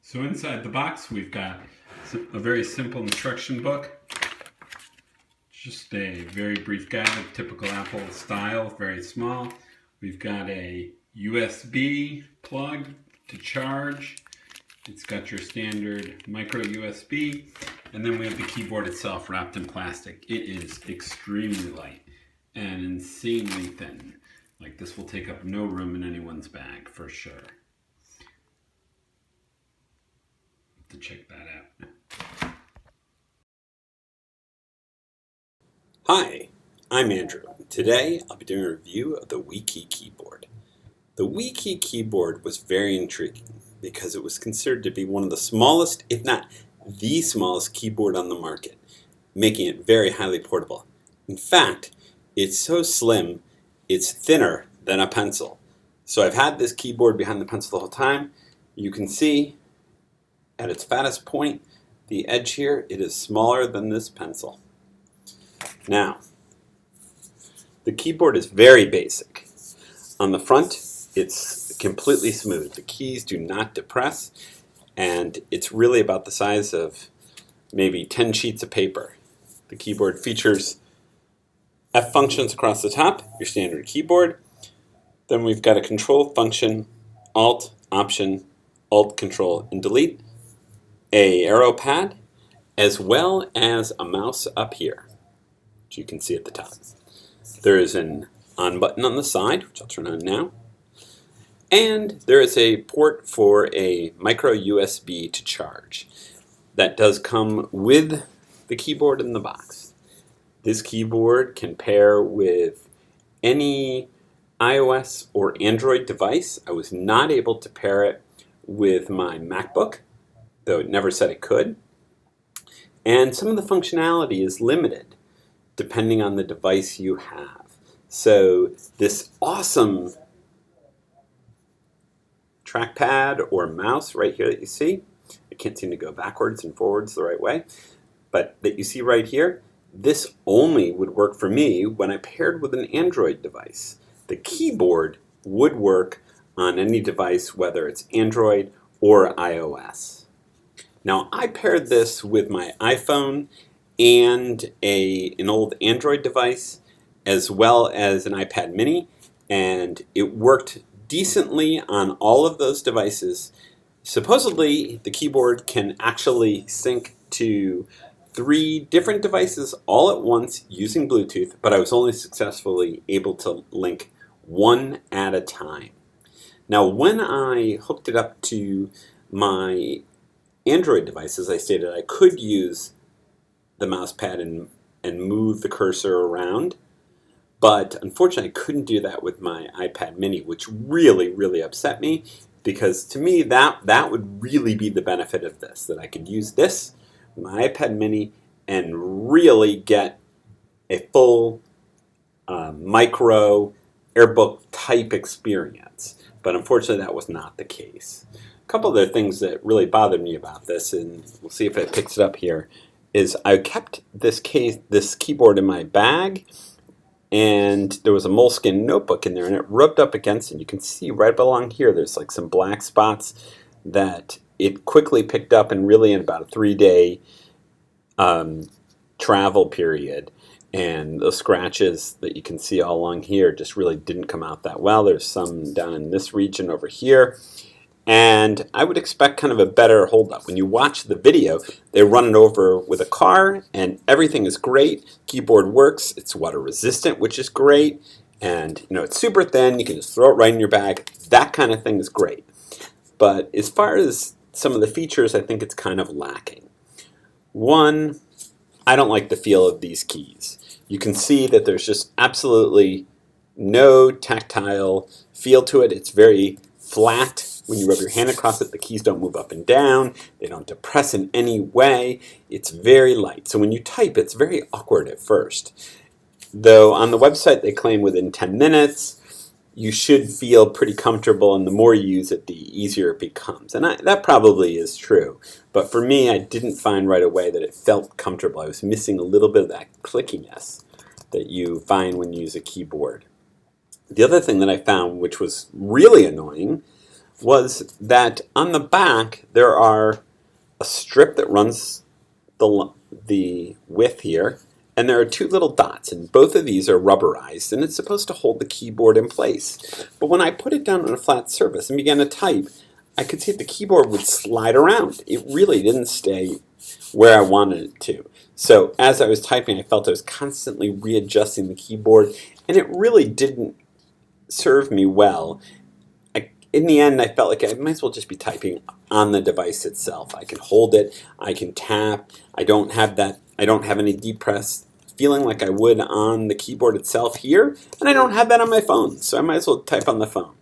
So inside the box we've got a very simple instruction book, just a very brief guide of typical Apple style, very small. We've got a USB plug to charge. It's got your standard micro USB, and then we have the keyboard itself wrapped in plastic. It is extremely light and insanely thin. Like, this will take up no room in anyone's bag for sure. To check that out. Hi, I'm Andrew. Today I'll be doing a review of the WeKey keyboard. The WeKey keyboard was very intriguing because it was considered to be one of the smallest, if not the smallest keyboard on the market, making it very highly portable. In fact, it's so slim, it's thinner than a pencil. So I've had this keyboard behind the pencil the whole time. You can see at its fattest point, the edge here, it is smaller than this pencil. Now, the keyboard is very basic. On the front, it's completely smooth. The keys do not depress, and it's really about the size of maybe 10 sheets of paper. The keyboard features F functions across the top, your standard keyboard. Then we've got a control function, Alt, Option, Alt, Control, and Delete, a arrow pad, as well as a mouse up here, which you can see at the top. There is an on button on the side, which I'll turn on now, and there is a port for a micro USB to charge. That does come with the keyboard in the box. This keyboard can pair with any iOS or Android device. I was not able to pair it with my MacBook, though it never said it could. And some of the functionality is limited depending on the device you have. So this awesome trackpad or mouse right here that you see, I can't seem to go backwards and forwards the right way, but that you see right here, this only would work for me when I paired with an Android device. The keyboard would work on any device, whether it's Android or iOS. Now, I paired this with my iPhone and an old Android device, as well as an iPad mini, and it worked decently on all of those devices. Supposedly, the keyboard can actually sync to 3 different devices all at once using Bluetooth, but I was only successfully able to link 1 at a time. Now, when I hooked it up to my Android device, as I stated, I could use the mouse pad and move the cursor around, but unfortunately I couldn't do that with my iPad mini, which really upset me, because to me that would really be the benefit of this, that I could use this, my iPad mini, and really get a full micro AirBook type experience. But unfortunately that was not the case. A couple other things that really bothered me about this, and we'll see if it picks it up here, is I kept this keyboard in my bag, and there was a moleskin notebook in there, and it rubbed up against it. You can see right along here there's like some black spots that it quickly picked up, and really in about a 3-day travel period. And the scratches that you can see all along here just really didn't come out that well. There's some down in this region over here. And I would expect kind of a better holdup. When you watch the video, they run it over with a car, and everything is great. Keyboard works. It's water resistant, which is great. And it's super thin. You can just throw it right in your bag. That kind of thing is great. But as far as some of the features, I think it's kind of lacking. One, I don't like the feel of these keys. You can see that there's just absolutely no tactile feel to it. It's very flat. When you rub your hand across it, the keys don't move up and down. They don't depress in any way. It's very light. So when you type, it's very awkward at first. Though on the website they claim within 10 minutes, you should feel pretty comfortable, and the more you use it, the easier it becomes. And that probably is true. But for me, I didn't find right away that it felt comfortable. I was missing a little bit of that clickiness that you find when you use a keyboard. The other thing that I found, which was really annoying, was that on the back there are a strip that runs the width here, and there are two little dots, and both of these are rubberized, and it's supposed to hold the keyboard in place. But when I put it down on a flat surface and began to type, I could see the keyboard would slide around. It really didn't stay where I wanted it to. So as I was typing, I felt I was constantly readjusting the keyboard, and it really didn't serve me well. In the end, I felt like I might as well just be typing on the device itself. I can hold it, I can tap. I don't have any deep press feeling like I would on the keyboard itself here, and I don't have that on my phone, so I might as well type on the phone.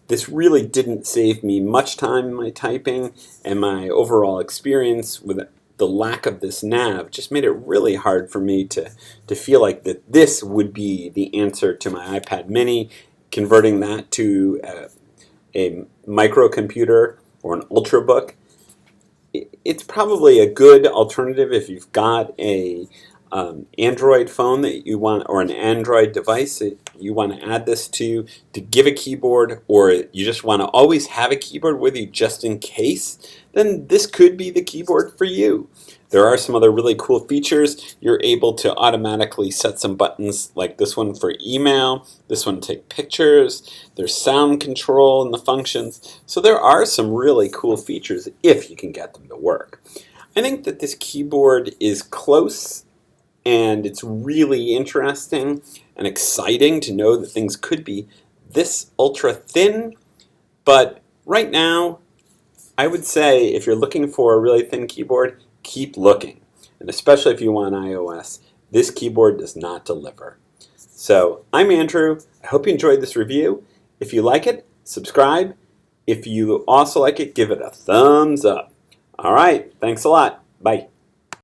This really didn't save me much time in my typing, and my overall experience with the lack of this nav just made it really hard for me to feel like that this would be the answer to my iPad mini. Converting that to a microcomputer or an ultrabook, it's probably a good alternative if you've got a Android phone that you want, or an Android device that you want to add this to give a keyboard, or you just want to always have a keyboard with you just in case, then this could be the keyboard for you. There are some other really cool features. You're able to automatically set some buttons like this one for email, this one to take pictures. There's sound control in the functions. So there are some really cool features if you can get them to work. I think that this keyboard is close, and it's really interesting and exciting to know that things could be this ultra thin. But right now, I would say if you're looking for a really thin keyboard, keep looking. And especially if you want iOS, this keyboard does not deliver. So I'm Andrew. I hope you enjoyed this review. If you like it, subscribe. If you also like it, give it a thumbs up. All right, thanks a lot. Bye.